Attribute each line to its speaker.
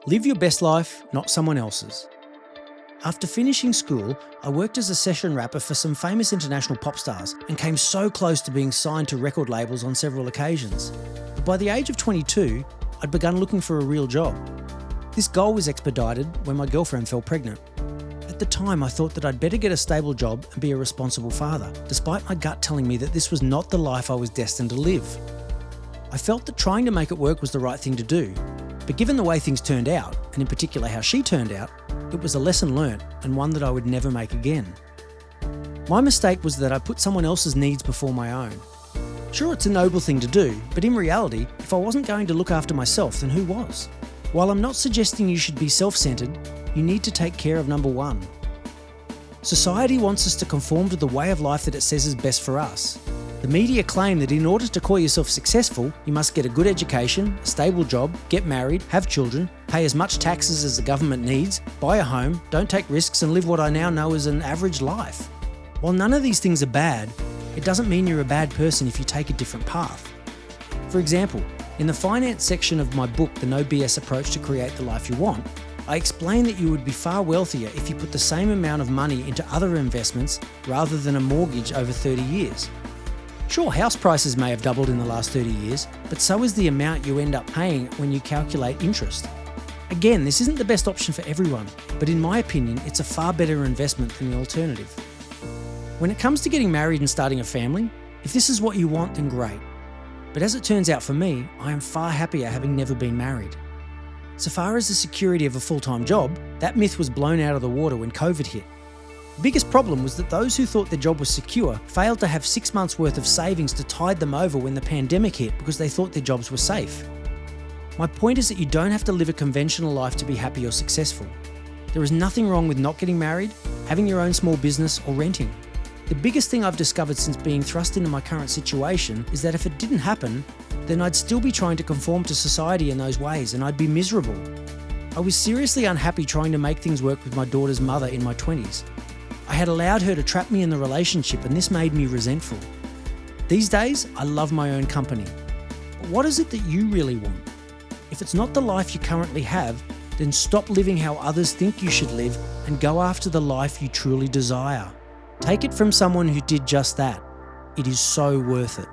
Speaker 1: Live your best life, not someone else's. After finishing school, I worked as a session rapper for some famous international pop stars and came so close to being signed to record labels on several occasions. But by the age of 22, I'd begun looking for a real job. This goal was expedited when my girlfriend fell pregnant. At the time, I thought that I'd better get a stable job and be a responsible father, despite my gut telling me that this was not the life I was destined to live. I felt that trying to make it work was the right thing to do, but given the way things turned out, and in particular how she turned out, it was a lesson learnt and one that I would never make again. My mistake was that I put someone else's needs before my own. Sure, it's a noble thing to do, but in reality, if I wasn't going to look after myself, then who was? While I'm not suggesting you should be self-centred, you need to take care of number one. Society wants us to conform to the way of life that it says is best for us. The media claim that in order to call yourself successful, you must get a good education, a stable job, get married, have children, pay as much taxes as the government needs, buy a home, don't take risks and live what I now know as an average life. While none of these things are bad, it doesn't mean you're a bad person if you take a different path. For example, in the finance section of my book, The No BS Approach to Create the Life You Want, I explain that you would be far wealthier if you put the same amount of money into other investments rather than a mortgage over 30 years. Sure, house prices may have doubled in the last 30 years, but so is the amount you end up paying when you calculate interest. Again, this isn't the best option for everyone, but in my opinion, it's a far better investment than the alternative. When it comes to getting married and starting a family, if this is what you want, then great. But as it turns out for me, I am far happier having never been married. So far as the security of a full-time job, that myth was blown out of the water when COVID hit. The biggest problem was that those who thought their job was secure failed to have 6 months' worth of savings to tide them over when the pandemic hit because they thought their jobs were safe. My point is that you don't have to live a conventional life to be happy or successful. There is nothing wrong with not getting married, having your own small business, or renting. The biggest thing I've discovered since being thrust into my current situation is that if it didn't happen, then I'd still be trying to conform to society in those ways and I'd be miserable. I was seriously unhappy trying to make things work with my daughter's mother in my 20s. I had allowed her to trap me in the relationship and this made me resentful. These days, I love my own company. But what is it that you really want? If it's not the life you currently have, then stop living how others think you should live and go after the life you truly desire. Take it from someone who did just that. It is so worth it.